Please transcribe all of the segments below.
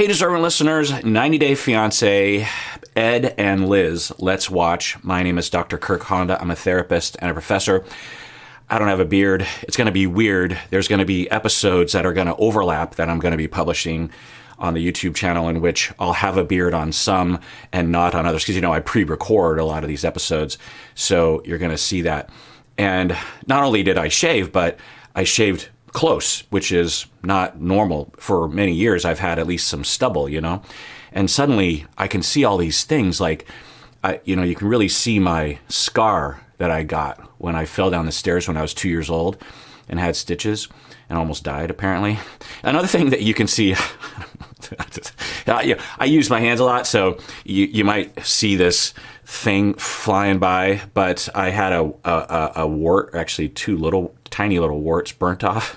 Hey, deserving listeners, 90 Day Fiancé, Ed and Liz, let's watch. My name is Dr. Kirk Honda. I'm a therapist and a professor. I don't have a beard. It's going to be weird. There's going to be episodes that are going to overlap that I'm going to be publishing on the YouTube channel, in which I'll have a beard on some and not on others. Because, you know, I pre-record a lot of these episodes. So you're going to see that. And not only did I shave, but I shaved close, which is not normal. For many years, I've had at least some stubble, you know? And suddenly I can see all these things like, you can really see my scar that I got when I fell down the stairs when I was 2 years old and had stitches and almost died, apparently. Another thing that you can see, I use my hands a lot, so you might see this thing flying by, but I had a wart, actually two tiny little warts burnt off.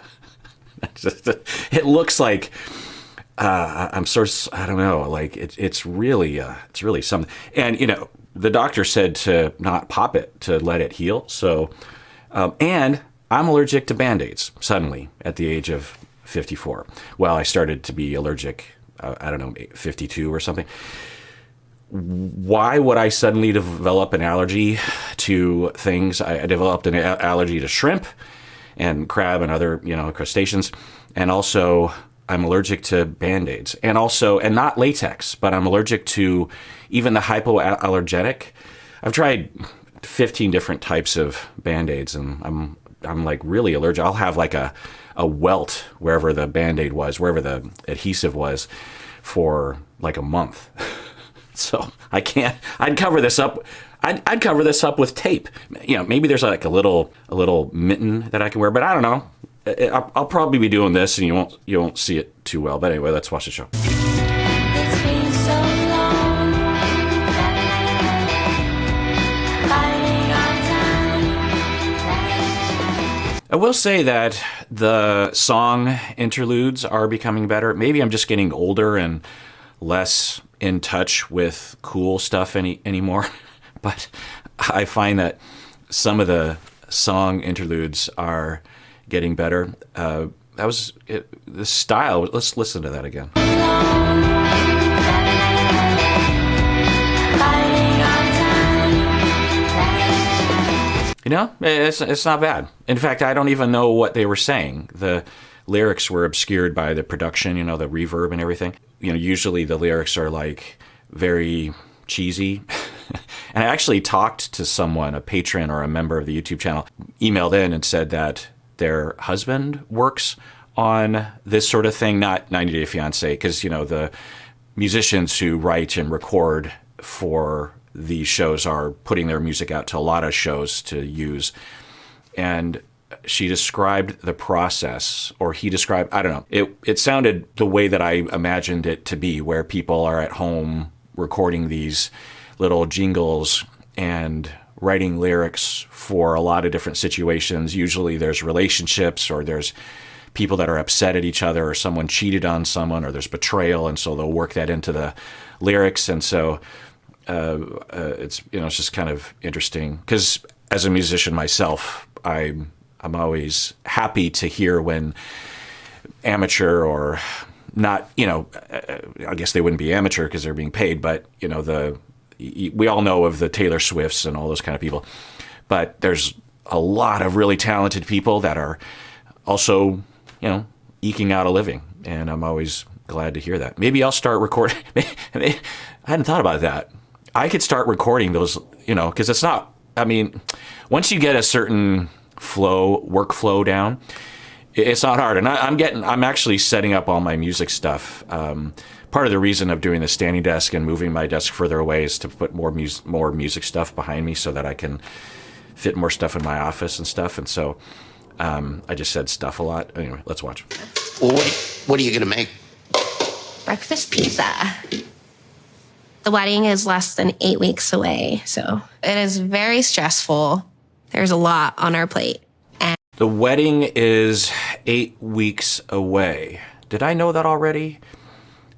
It looks like, I don't know, like it's really something. And, the doctor said to not pop it, to let it heal. So, and I'm allergic to Band-Aids suddenly at the age of 54. Well, I started to be allergic, 52 or something. Why would I suddenly develop an allergy to things? I developed an allergy to shrimp and crab and other, crustaceans. And also I'm allergic to Band-Aids and not latex, but I'm allergic to even the hypoallergenic. I've tried 15 different types of Band-Aids and I'm like really allergic. I'll have like a welt wherever the Band-Aid was, wherever the adhesive was, for like a month. So I can't, I'd cover this up with tape. Maybe there's like a little mitten that I can wear, but I don't know. I'll probably be doing this and you won't see it too well. But anyway, let's watch the show. It's been so long, biding our time. I will say that the song interludes are becoming better. Maybe I'm just getting older and less in touch with cool stuff anymore. But I find that some of the song interludes are getting better. The style. Let's listen to that again. It's not bad. In fact, I don't even know what they were saying. The lyrics were obscured by the production, the reverb and everything. Usually the lyrics are like very cheesy. And I actually talked to someone, a patron or a member of the YouTube channel, emailed in and said that their husband works on this sort of thing, not 90 Day Fiancé, because, the musicians who write and record for these shows are putting their music out to a lot of shows to use. And she described the process, or he described, I don't know. It sounded the way that I imagined it to be, where people are at home recording these little jingles and writing lyrics for a lot of different situations. Usually there's relationships, or there's people that are upset at each other, or someone cheated on someone, or there's betrayal, and so they'll work that into the lyrics. And so it's just kind of interesting, because as a musician myself, I'm always happy to hear when amateur or not, I guess they wouldn't be amateur because they're being paid, but we all know of the Taylor Swifts and all those kind of people, but there's a lot of really talented people that are also, eking out a living, and I'm always glad to hear that. Maybe I'll start recording. I hadn't thought about that. I could start recording those, because it's not, once you get a certain workflow down, it's not hard. And I'm actually setting up all my music stuff. Part of the reason of doing the standing desk and moving my desk further away is to put more music stuff behind me so that I can fit more stuff in my office and stuff. And so I just said stuff a lot. Anyway, let's watch. Well, what are you going to make? Breakfast pizza. The wedding is less than 8 weeks away, so it is very stressful. There's a lot on our plate. The wedding is 8 weeks away. Did I know that already?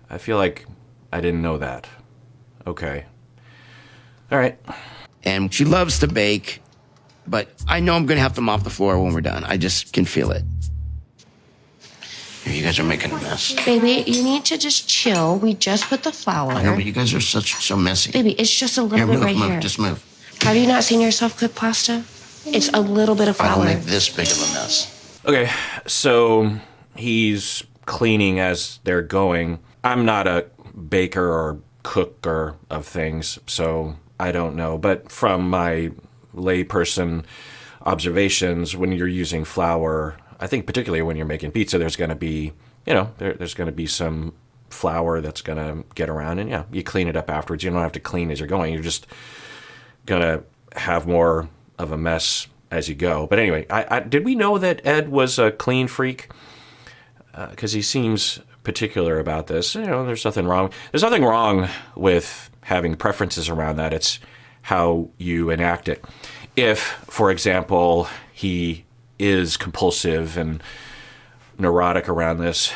I feel like I didn't know that. Okay. All right. And she loves to bake, but I know I'm going to have to mop the floor when we're done. I just can feel it. You guys are making a mess. Baby, you need to just chill. We just put the flour. I know, but you guys are so messy. Baby, it's just a little bit right here. Just move. Have you not seen yourself cook pasta? It's a little bit of I flour. don't make this big of a mess. Okay, so he's cleaning as they're going. I'm not a baker or cooker of things, so I don't know. But from my layperson observations, when you're using flour, I think particularly when you're making pizza, there's going to be, there's going to be some flour that's going to get around, and yeah, you clean it up afterwards. You don't have to clean as you're going. You're just going to have more of a mess as you go. But anyway, did we know that Ed was a clean freak? Because he seems particular about this. There's nothing wrong. There's nothing wrong with having preferences around that. It's how you enact it. If, for example, he is compulsive and neurotic around this,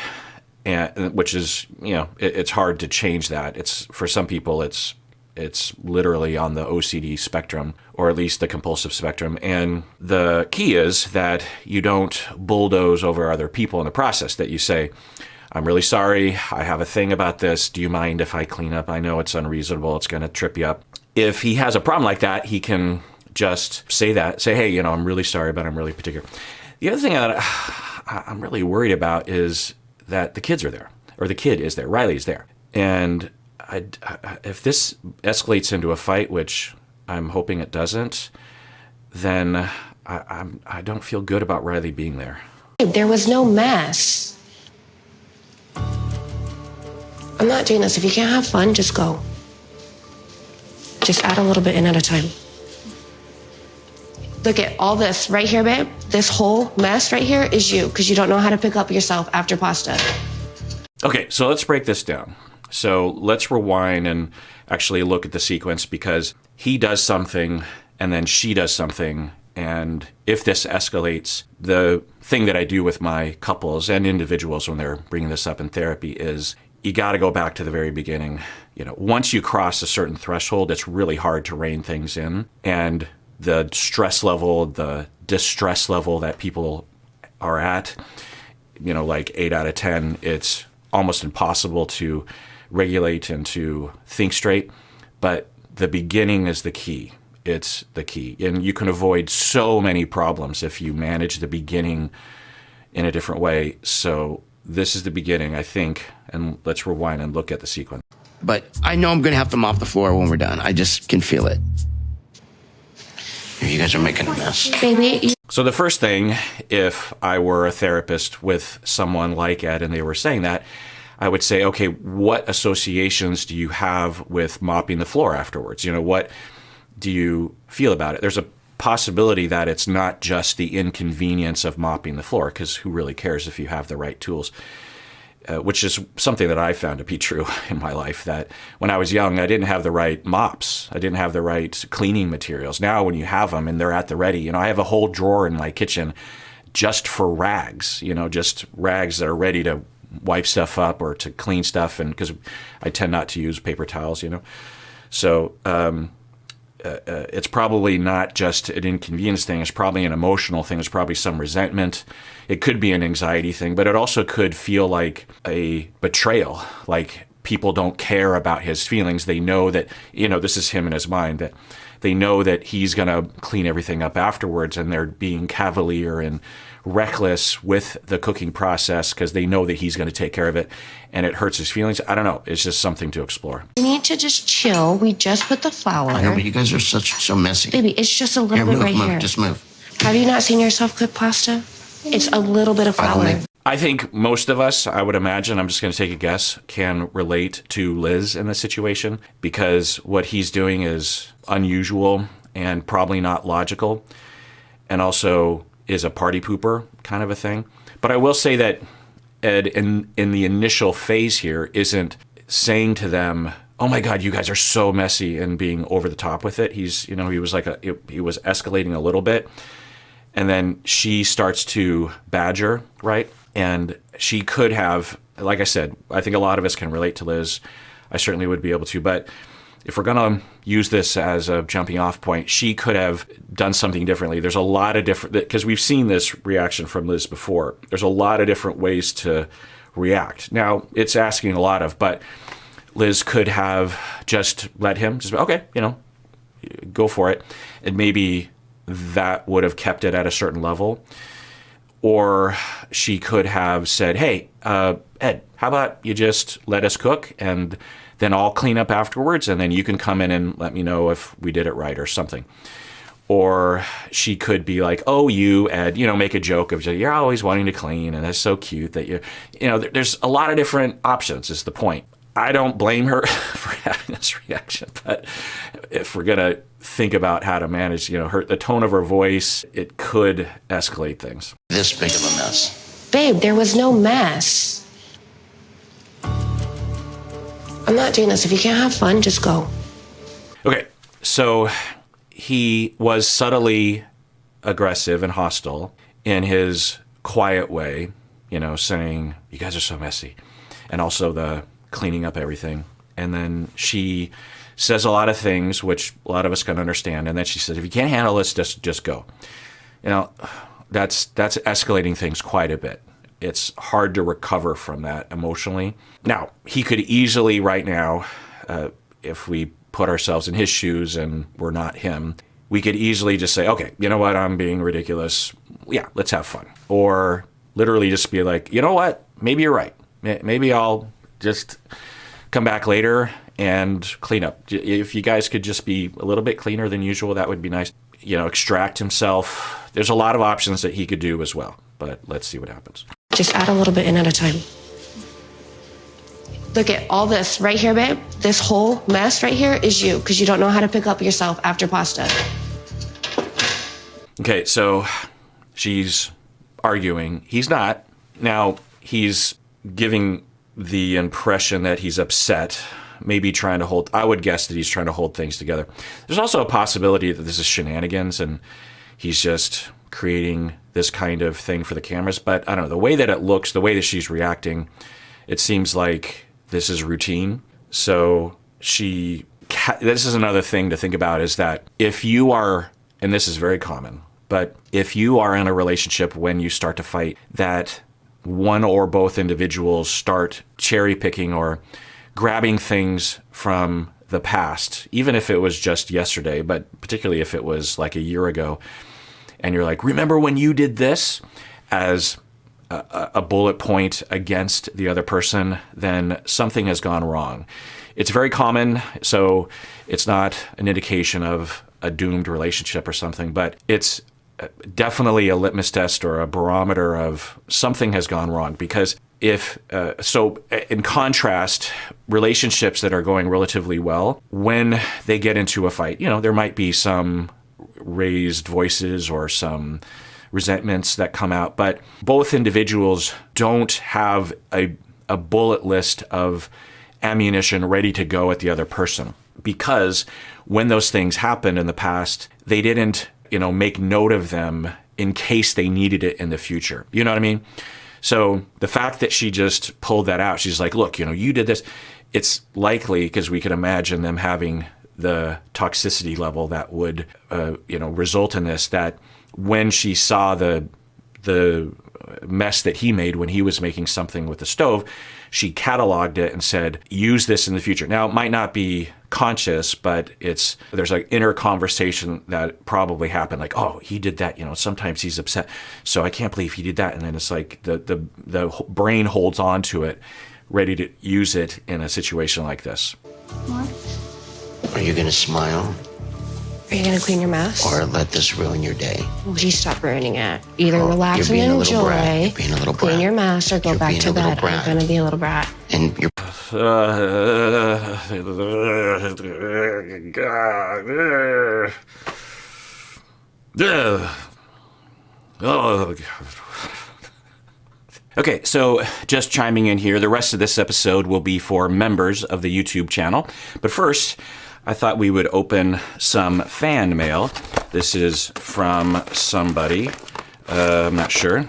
and which is, it's hard to change that. It's for some people, it's literally on the OCD spectrum, or at least the compulsive spectrum. And the key is that you don't bulldoze over other people in the process, that you say, I'm really sorry, I have a thing about this. Do you mind if I clean up? I know it's unreasonable. It's going to trip you up. If he has a problem like that, he can just say, hey, I'm really sorry, but I'm really particular. The other thing that I'm really worried about is that the kids are there, or the kid is there. Riley's there. And if this escalates into a fight, which I'm hoping it doesn't, then I don't feel good about Riley being there. There was no mess. I'm not doing this. If you can't have fun, just go. Just add a little bit in at a time. Look at all this right here, babe. This whole mess right here is you, because you don't know how to pick up yourself after pasta. Okay, so let's break this down. So let's rewind and actually look at the sequence, because he does something and then she does something. And if this escalates, the thing that I do with my couples and individuals when they're bringing this up in therapy is you got to go back to the very beginning. Once you cross a certain threshold, it's really hard to rein things in. And the stress level, the distress level that people are at, like 8 out of 10, it's almost impossible to regulate and to think straight. But the beginning is the key. It's the key. And you can avoid so many problems if you manage the beginning in a different way. So this is the beginning, I think. And let's rewind and look at the sequence. But I know I'm going to have to mop the floor when we're done. I just can feel it. You guys are making a mess. Baby, So the first thing, if I were a therapist with someone like Ed and they were saying that, I would say, okay, what associations do you have with mopping the floor afterwards? What do you feel about it? There's a possibility that it's not just the inconvenience of mopping the floor, because who really cares if you have the right tools? Which is something that I found to be true in my life, that when I was young, I didn't have the right mops. I didn't have the right cleaning materials. Now, when you have them and they're at the ready, I have a whole drawer in my kitchen just for rags, just rags that are ready to wipe stuff up or to clean stuff. And because I tend not to use paper towels, So it's probably not just an inconvenience thing. It's probably an emotional thing. There's probably some resentment. It could be an anxiety thing, but it also could feel like a betrayal, like people don't care about his feelings. They know that, this is him in his mind, that they know that he's going to clean everything up afterwards, and they're being cavalier and reckless with the cooking process because they know that he's going to take care of it, and it hurts his feelings. I don't know. It's just something to explore. you need to just chill. We just put the flour. I know, but you guys are so messy. Baby, it's just a little bit right here. Just move. Have you not seen yourself cook pasta? It's a little bit of flour. I think most of us, I would imagine, I'm just going to take a guess, can relate to Liz in this situation, because what he's doing is unusual and probably not logical, and also is a party pooper kind of a thing. But I will say that Ed, in the initial phase here, isn't saying to them, oh my God, you guys are so messy, and being over the top with it. He was escalating a little bit. And then she starts to badger, right? And she could have, like I said, I think a lot of us can relate to Liz. I certainly would be able to. But if we're going to use this as a jumping off point, she could have done something differently. There's a lot of different, because we've seen this reaction from Liz before. There's a lot of different ways to react. Now, it's asking a lot of, but Liz could have just let him, just, okay, go for it. And maybe that would have kept it at a certain level. Or she could have said, hey, Ed, how about you just let us cook and then I'll clean up afterwards and then you can come in and let me know if we did it right or something. Or she could be like, oh, you, Ed, make a joke of, you're always wanting to clean and that's so cute that there's a lot of different options is the point. I don't blame her for having this reaction, but if we're going to think about how to manage, the tone of her voice, it could escalate things. This big of a mess. Babe, there was no mess. I'm not doing this. If you can't have fun, just go. Okay, so he was subtly aggressive and hostile in his quiet way, saying, you guys are so messy. And also the cleaning up everything. And then she says a lot of things, which a lot of us can understand. And then she says, if you can't handle this, just go. That's escalating things quite a bit. It's hard to recover from that emotionally. Now, he could easily right now, if we put ourselves in his shoes and we're not him, we could easily just say, okay, you know what, I'm being ridiculous. Yeah, let's have fun. Or literally just be like, you know what, maybe you're right. Maybe I'll just come back later and clean up. If you guys could just be a little bit cleaner than usual, that would be nice. Extract himself. There's a lot of options that he could do as well, but let's see what happens. Just add a little bit in at a time. Look at all this right here, babe. This whole mess right here is you because you don't know how to pick up yourself after pasta. Okay, so she's arguing. He's not. Now, he's giving the impression that he's upset, maybe trying to hold, I would guess that he's trying to hold things together. There's also a possibility that this is shenanigans and he's just creating this kind of thing for the cameras. But I don't know, the way that it looks, the way that she's reacting, it seems like this is routine. So this is another thing to think about is that if you are, and this is very common, but if you are in a relationship when you start to fight, that one or both individuals start cherry picking or grabbing things from the past, even if it was just yesterday, but particularly if it was like a year ago, and you're like, remember when you did this, as a bullet point against the other person, then something has gone wrong. It's very common, so it's not an indication of a doomed relationship or something, but it's definitely a litmus test or a barometer of something has gone wrong. Because in contrast, relationships that are going relatively well, when they get into a fight, there might be some raised voices or some resentments that come out, but both individuals don't have a bullet list of ammunition ready to go at the other person, because when those things happened in the past, they didn't, make note of them in case they needed it in the future. You know what I mean? So the fact that she just pulled that out, she's like, look, you did this. It's likely, because we could imagine them having the toxicity level that would, result in this, that when she saw the mess that he made when he was making something with the stove, she cataloged it and said, use this in the future. Now, it might not be conscious, but there's an inner conversation that probably happened, like, oh, he did that, sometimes he's upset, so I can't believe he did that. And then it's like the brain holds on to it, ready to use it in a situation like this. Are you going to smile Are you gonna clean your mess? or let this ruin your day? Would you stop ruining it? Either Oh, relax you're being and a little brat. enjoy, You're being a little clean brat. your mess, or go You're back being to a little bed. brat. I'm gonna be a little brat. And you're Oh, God. Okay, so just chiming in here, the rest of this episode will be for members of the YouTube channel. But first, I thought we would open some fan mail. This is from somebody, I'm not sure.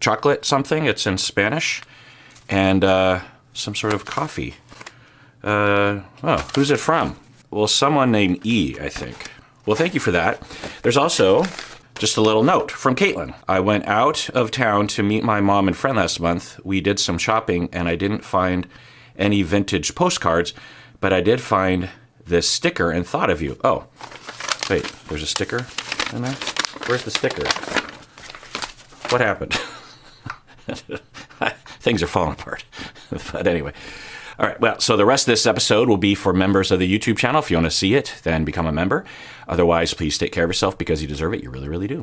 Chocolate something, it's in Spanish. And some sort of coffee. Oh, who's it from? Well, someone named E, I think. Well, thank you for that. There's also just a little note from Caitlin. I went out of town to meet my mom and friend last month. We did some shopping, and I didn't find any vintage postcards, but I did find this sticker and thought of you. Oh, wait, there's a sticker in there? Where's the sticker? What happened? Things are falling apart. But anyway. All right, well, so the rest of this episode will be for members of the YouTube channel. If you want to see it, then become a member. Otherwise, please take care of yourself because you deserve it. You really, really do.